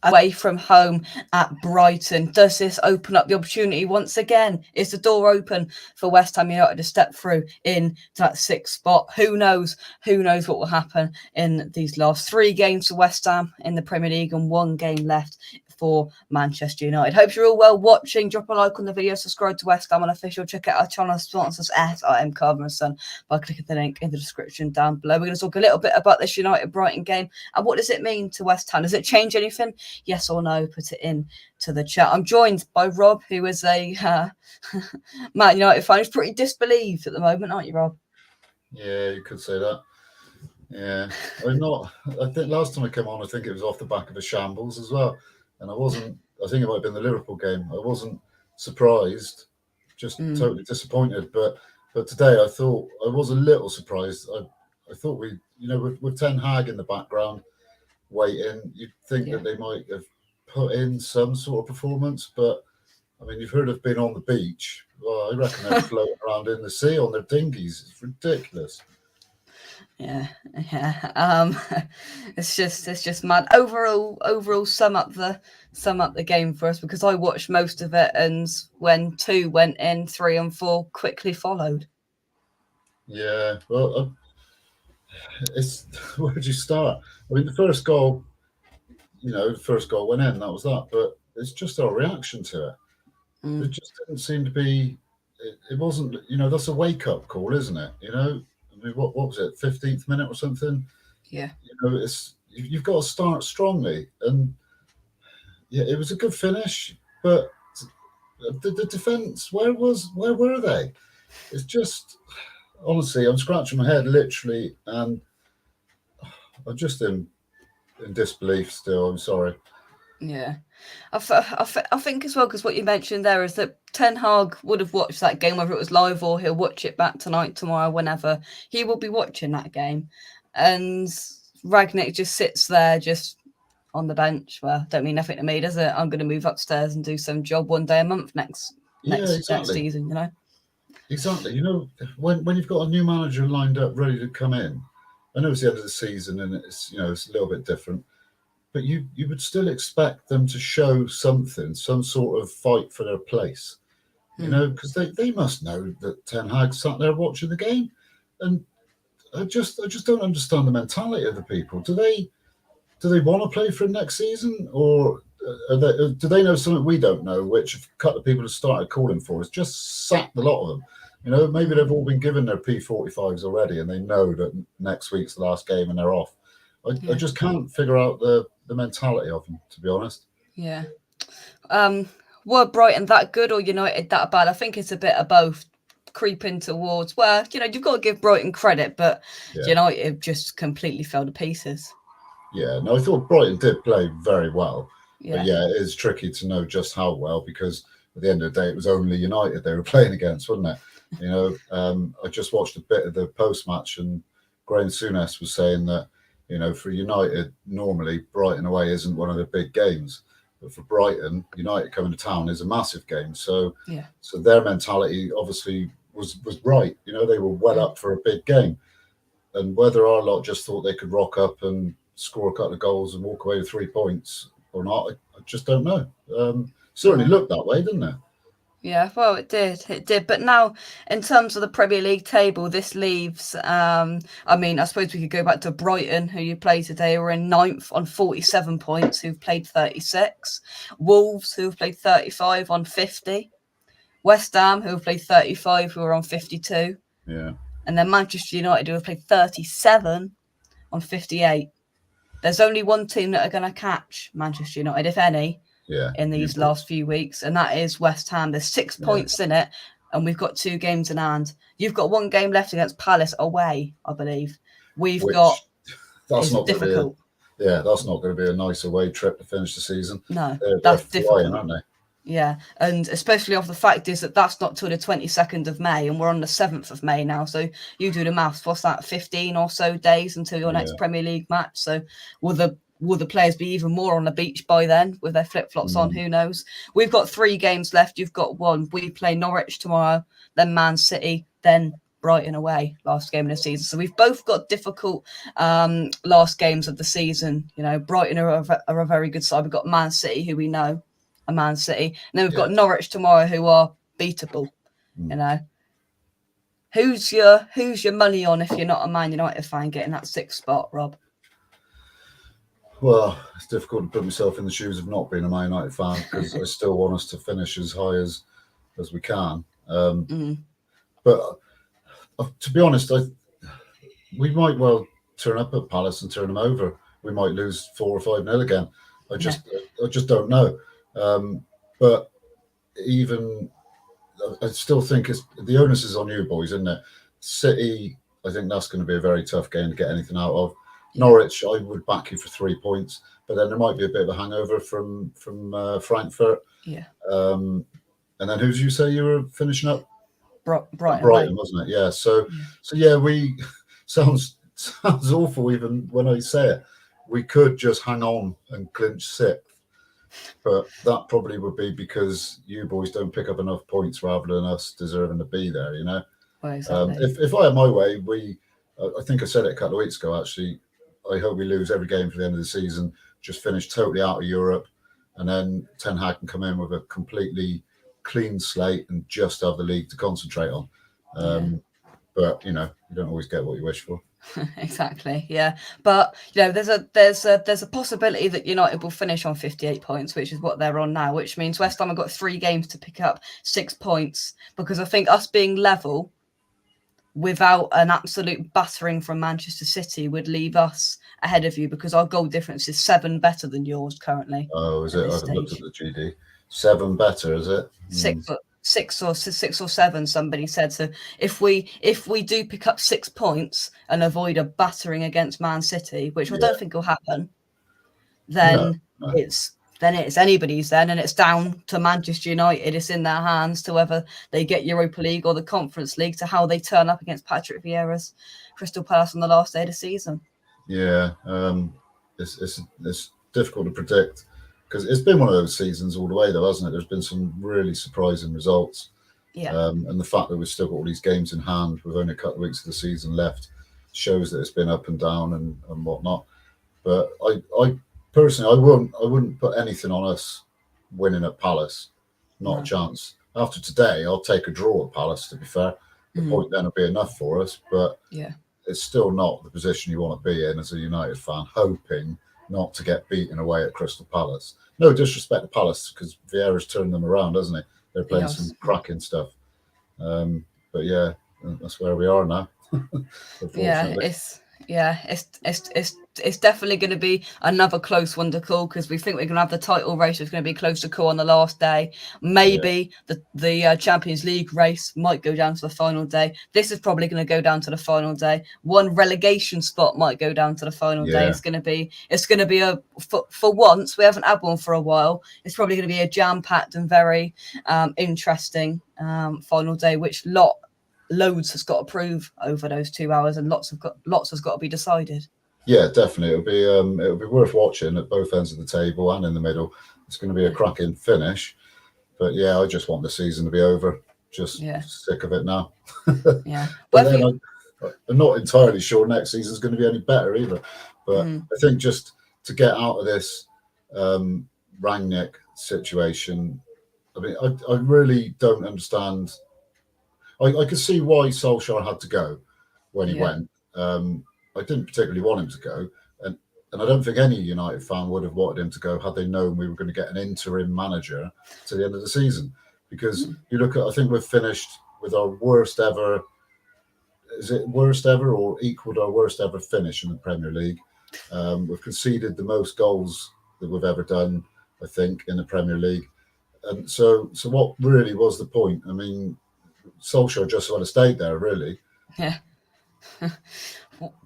away from home at Brighton. Does this open up the opportunity once again? Is the door open for West Ham United to step through into that 6th spot? Who knows? Who knows what will happen in these last 3 games for West Ham in the Premier League and 1 game left for Manchester United. Hope you're all well watching. Drop a like on the video, subscribe to West Ham Unofficial. Check out our channel sponsors at Carbon & Son by clicking the link in the description down below. We're going to talk a little bit about this United Brighton game and what does it mean to West Ham? Does it change anything? Yes or no? Put it in to the chat. I'm joined by Rob, who is a Man United fan who's pretty disbelieved at the moment, aren't you, Rob? Yeah, you could say that. Yeah, I think last time I came on, I think it was off the back of a shambles as well. And I think it might have been the Liverpool game. I wasn't surprised, just totally disappointed. But today I thought I was a little surprised. I thought with Ten Hag in the background waiting, you'd think that they might have put in some sort of performance. But I mean, you've heard of being on the beach. Well, I reckon they're floating around in the sea on their dinghies. It's ridiculous. Yeah. It's just mad. Overall, sum up the game for us, because I watched most of it, and when 2 went in, 3 and 4 quickly followed. Yeah, well, where did you start? I mean, the first goal went in. That was that. But it's just our reaction to it. It just didn't seem to be. It wasn't. That's a wake up call, isn't it? I mean, what was it? 15th minute or something? Yeah. You've got to start strongly, and yeah, it was a good finish, but the defense, where were they? It's just, honestly, I'm scratching my head literally, and I'm just in disbelief still. I'm sorry. Yeah, I think as well, because what you mentioned there is that Ten Hag would have watched that game, whether it was live or he'll watch it back tonight, tomorrow, whenever. He will be watching that game. And Rangnick just sits there just on the bench. Well, don't mean nothing to me, does it? I'm going to move upstairs and do some job 1 day a month next season, Exactly. When you've got a new manager lined up, ready to come in, I know it's the end of the season and it's a little bit different, but you would still expect them to show something, some sort of fight for their place, because they must know that Ten Hag sat there watching the game, and I just don't understand the mentality of the people. Do they want to play for next season, or do they know something we don't know, which a couple of people have started calling for is just sack the lot of them? Maybe they've all been given their P45s already, and they know that next week's the last game and they're off. I just can't figure out the mentality of them, to be honest. Yeah. Were Brighton that good or United that bad? I think it's a bit of both creeping towards where, you've got to give Brighton credit, but United just completely fell to pieces. Yeah, no, I thought Brighton did play very well. Yeah. But yeah, it is tricky to know just how well, because at the end of the day, it was only United they were playing against, wasn't it? I just watched a bit of the post-match, and Graham Souness was saying that, for United, normally Brighton away isn't one of the big games. But for Brighton, United coming to town is a massive game. So their mentality obviously was right. They were well up for a big game. And whether our lot just thought they could rock up and score a couple of goals and walk away with 3 points or not, I just don't know. Certainly looked that way, didn't it? Yeah, well, it did. But now, in terms of the Premier League table, this leaves, I suppose we could go back to Brighton, who you played today, were in 9th on 47 points, who've played 36. Wolves, who've played 35 on 50. West Ham, who have played 35, who are on 52. Yeah. And then Manchester United, who have played 37 on 58. There's only one team that are going to catch Manchester United, if any, in these last few weeks, and that is West Ham. There's 6 points in it, and we've got 2 games in hand. You've got 1 game left against Palace away, I believe. That's not difficult. That's not going to be a nice away trip to finish the season. No, that's difficult, aren't they? Yeah, and especially off the fact is that's not till the 22nd of May, and we're on the 7th of May now. So you do the maths. What's that? 15 or so days until your next Premier League match. So will the players be even more on the beach by then with their flip-flops on? Who knows? We've got 3 games left. You've got 1. We play Norwich tomorrow, then Man City, then Brighton away last game of the season. So we've both got difficult last games of the season. You know, Brighton are a very good side. We've got Man City, who we know are Man City. And then we've got Norwich tomorrow, who are beatable. You know. Who's your money on if you're not a Man United fan getting that 6th spot, Rob? Well, it's difficult to put myself in the shoes of not being a Man United fan because I still want us to finish as high as we can. But to be honest, we might well turn up at Palace and turn them over. We might lose 4 or 5-0 again. I just don't know. But even I still think the onus is on you boys, isn't it? City, I think that's going to be a very tough game to get anything out of. Norwich, I would back you for 3 points, but then there might be a bit of a hangover from Frankfurt. Yeah. And then who did you say you were finishing up? Brighton, wasn't it? Yeah. So yeah, we sounds awful even when I say it. We could just hang on and clinch 6th, but that probably would be because you boys don't pick up enough points rather than us deserving to be there. You know. Well, exactly. If I had my way, I think I said it a couple of weeks ago. Actually, I hope we lose every game for the end of the season, just finish totally out of Europe, and then Ten Hag can come in with a completely clean slate and just have the league to concentrate on. But you know, you don't always get what you wish for. Exactly, yeah. But you know, there's a possibility that United will finish on 58 points, which is what they're on now, which means West Ham have got 3 games to pick up 6 points, because I think us being level without an absolute battering from Manchester City would leave us ahead of you, because our goal difference is 7 better than yours currently. Oh, is it? I haven't looked at the GD. 7 better, is it? 6 or 7, somebody said. So if we do pick up 6 points and avoid a battering against Man City, which I don't think will happen, then it's anybody's then, and it's down to Manchester United. It's in their hands to whether they get Europa League or the Conference League, to how they turn up against Patrick Vieira's Crystal Palace on the last day of the season. Yeah, it's difficult to predict, because it's been one of those seasons all the way, though, hasn't it? There's been some really surprising results. Yeah. And the fact that we've still got all these games in hand with only a couple of weeks of the season left shows that it's been up and down and whatnot. But I personally, I wouldn't put anything on us winning at Palace. Not a chance. After today, I'll take a draw at Palace, to be fair. The point then will be enough for us. But it's still not the position you want to be in as a United fan, hoping not to get beaten away at Crystal Palace. No disrespect to Palace, because Vieira's turned them around, hasn't he? They're playing some cracking stuff. But yeah, that's where we are now. It's definitely going to be another close one to call, because we think we're going to have the title race. It's going to be close to call on the last day. Maybe the Champions League race might go down to the final day. This is probably going to go down to the final day. One relegation spot might go down to the final day. It's going to be a for once, we haven't had one for a while. It's probably going to be a jam-packed and very interesting final day, which loads has got to prove over those 2 hours, and lots has got to be decided. Yeah, definitely. It'll be worth watching at both ends of the table and in the middle. It's going to be a cracking finish. But yeah, I just want the season to be over. Just sick of it now. Yeah. But then I'm not entirely sure next season's going to be any better either. But I think just to get out of this Rangnick situation, I mean, I really don't understand. I could see why Solskjaer had to go when he went. I didn't particularly want him to go, and I don't think any United fan would have wanted him to go had they known we were going to get an interim manager to the end of the season. Because you look at, I think we've finished with our worst ever. Is it worst ever or equaled our worst ever finish in the Premier League? We've conceded the most goals that we've ever done, I think, in the Premier League. And so what really was the point? I mean, Solskjaer just would have stayed there, really. Yeah.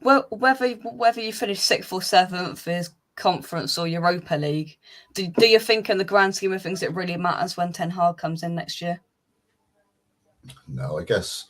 Well, whether you finish 6th or 7th is Conference or Europa League, do you think in the grand scheme of things it really matters when Ten Hag comes in next year? No, I guess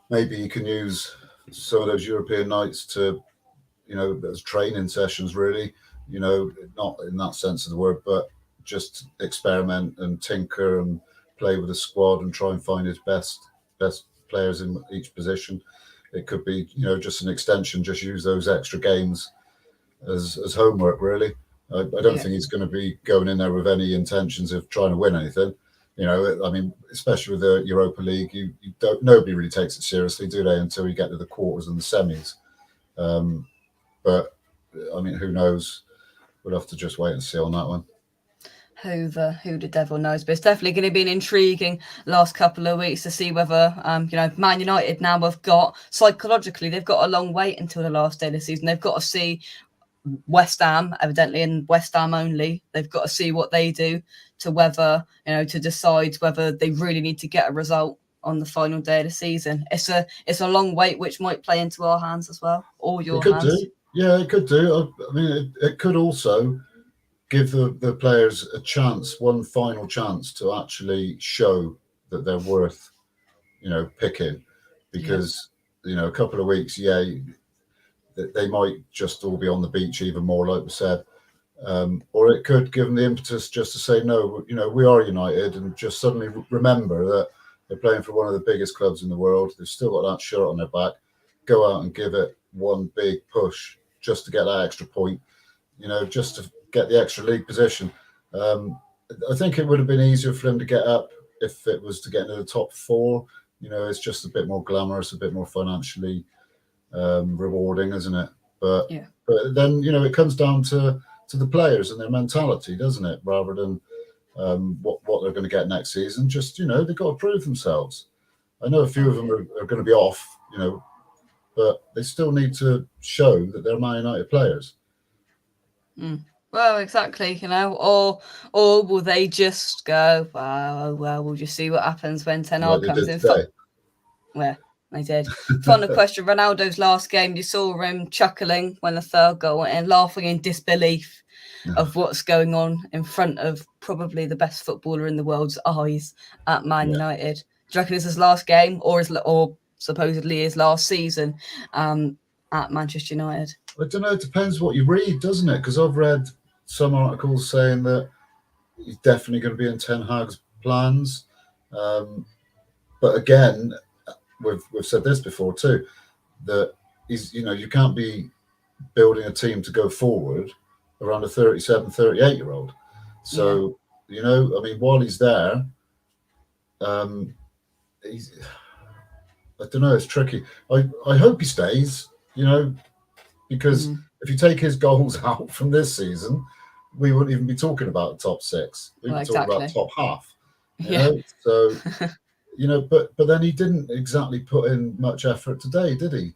maybe you can use some of those European nights to, as training sessions, really, not in that sense of the word, but just experiment and tinker and play with the squad and try and find his best players in each position. It could be, just an extension, just use those extra games as homework, really. I don't think he's going to be going in there with any intentions of trying to win anything. I mean, especially with the Europa League, nobody really takes it seriously, do they, until you get to the quarters and the semis. But I mean, who knows? We'll have to just wait and see on that one. Who the devil knows? But it's definitely going to be an intriguing last couple of weeks to see whether Man United now have got, psychologically, they've got a long wait until the last day of the season. They've got to see West Ham, evidently, and West Ham only. They've got to see what they do to whether, to decide whether they really need to get a result on the final day of the season. It's a long wait, which might play into our hands as well, or your hands. It could do. Yeah, it could do. I mean, it could also give the players a chance, one final chance, to actually show that they're worth, picking, because a couple of weeks, they might just all be on the beach even more, like we said, or it could give them the impetus just to say, no, we are United, and just suddenly remember that they're playing for one of the biggest clubs in the world. They've still got that shirt on their back. Go out and give it one big push just to get that extra point, just to get the extra league position. I think it would have been easier for them to get up if it was to get into the top four. It's just a bit more glamorous, a bit more financially rewarding, isn't it? But then it comes down to the players and their mentality, doesn't it? Rather than what they're going to get next season. Just they've got to prove themselves. I know a few of them are going to be off, but they still need to show that they're Man United players. Well, exactly, or will they just go, well, we'll just see what happens when Ten Hag comes in. Well, they did. Final question. Ronaldo's last game, you saw him chuckling when the third goal went in, laughing in disbelief of what's going on in front of probably the best footballer in the world's eyes at Man United. Do you reckon it's his last game, or supposedly his last season at Manchester United? I don't know. It depends what you read, doesn't it? Because I've read some articles saying that he's definitely going to be in Ten Hag's plans. But again, we've said this before too, that he's, you can't be building a team to go forward around a 37, 38-year-old. So, I mean, while he's there, I don't know, it's tricky. I hope he stays, because if you take his goals out from this season, we wouldn't even be talking about the top six. We'd be talking about top half. You know? So, but then he didn't exactly put in much effort today, did he?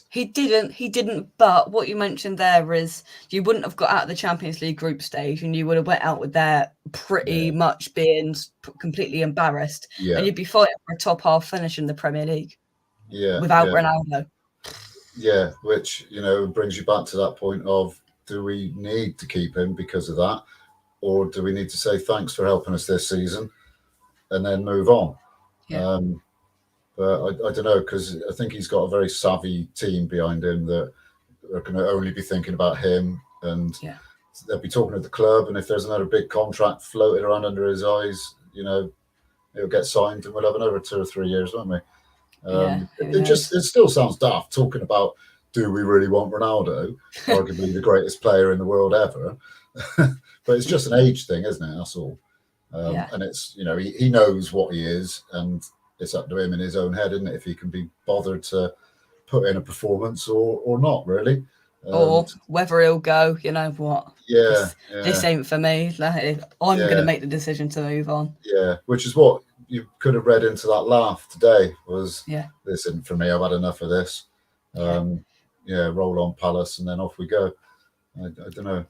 He didn't. But what you mentioned there is you wouldn't have got out of the Champions League group stage, and you would have went out with there pretty much being completely embarrassed, and you'd be fighting for a top half finish in the Premier League. Without Ronaldo. Yeah, which brings you back to that point of, do we need to keep him because of that, or do we need to say thanks for helping us this season and then move on? But I don't know, because I think he's got a very savvy team behind him that are going to only be thinking about him, and they'll be talking at the club. And if there's another big contract floated around under his eyes, he'll get signed, and we'll have another 2 or 3 years, won't we? It still sounds daft talking about, do we really want Ronaldo, arguably the greatest player in the world ever? But it's just an age thing, isn't it? That's all. And it's he knows what he is, and it's up to him in his own head, isn't it, if he can be bothered to put in a performance or not, really. Or whether he'll go, this ain't for me. Like, I'm going to make the decision to move on. Yeah, which is what you could have read into that laugh today, was, this isn't for me, I've had enough of this. Roll on Palace, and then off we go. I don't know.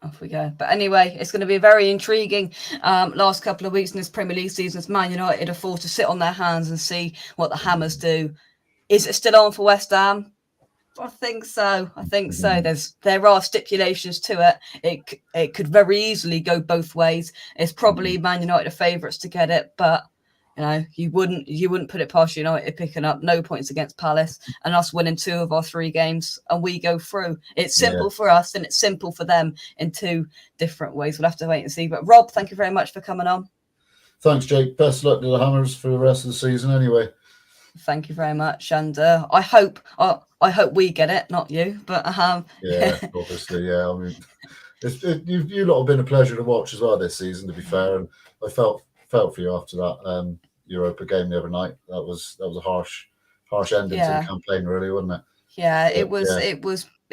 Off we go. But anyway, it's going to be a very intriguing last couple of weeks in this Premier League season, as Man United are forced to sit on their hands and see what the Hammers do. Is it still on for West Ham? I think so. There are stipulations to it. It could very easily go both ways. It's probably Man United are favourites to get it, but you wouldn't put it past United picking up no points against Palace and us winning 2 of our 3 games, and we go through. It's simple for us, and it's simple for them in 2 different ways. We'll have to wait and see. But Rob, thank you very much for coming on. Thanks, Jake. Best of luck to the Hammers for the rest of the season anyway. Thank you very much, and I hope we get it, not you, but Yeah, obviously, yeah. I mean, you lot have been a pleasure to watch as well this season. To be fair, and I felt for you after that Europa game the other night. That was a harsh ending to the yeah. campaign, really, wasn't it? Yeah, But, yeah,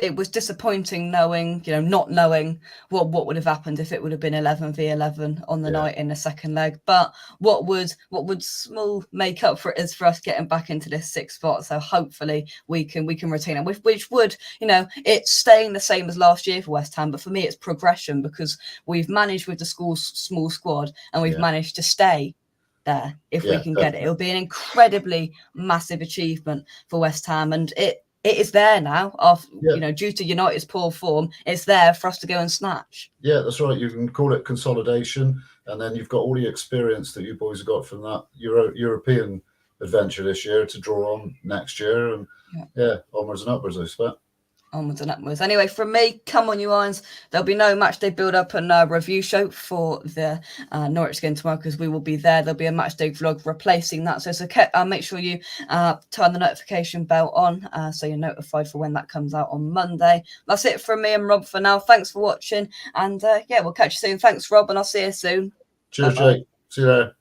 it was disappointing knowing, not knowing what would have happened if it would have been 11v11 on the yeah, night in the second leg. But what would small make up for it is for us getting back into this sixth spot. So hopefully we can retain it, which would, it's staying the same as last year for West Ham. But for me, it's progression because we've managed with the small squad and we've yeah, managed to stay there. If we yeah, can get it, definitely. it'll be an incredibly massive achievement for West Ham, and it is there now. After Yeah, due to United's poor form, it's there for us to go and snatch. yeah, that's right. You can call it consolidation, and then you've got all the experience that you boys have got from that European adventure this year to draw on next year, and yeah, onwards and upwards, I expect. Onwards and upwards. Anyway, from me, come on, you Irons. There'll be no match day build up and review show for the Norwich game tomorrow because we will be there. There'll be a match day vlog replacing that. So make sure you turn the notification bell on so you're notified for when that comes out on Monday. That's it from me and Rob for now. Thanks for watching, and we'll catch you soon. Thanks, Rob, and I'll see you soon. Cheers, Bye-bye. Jake. See you there.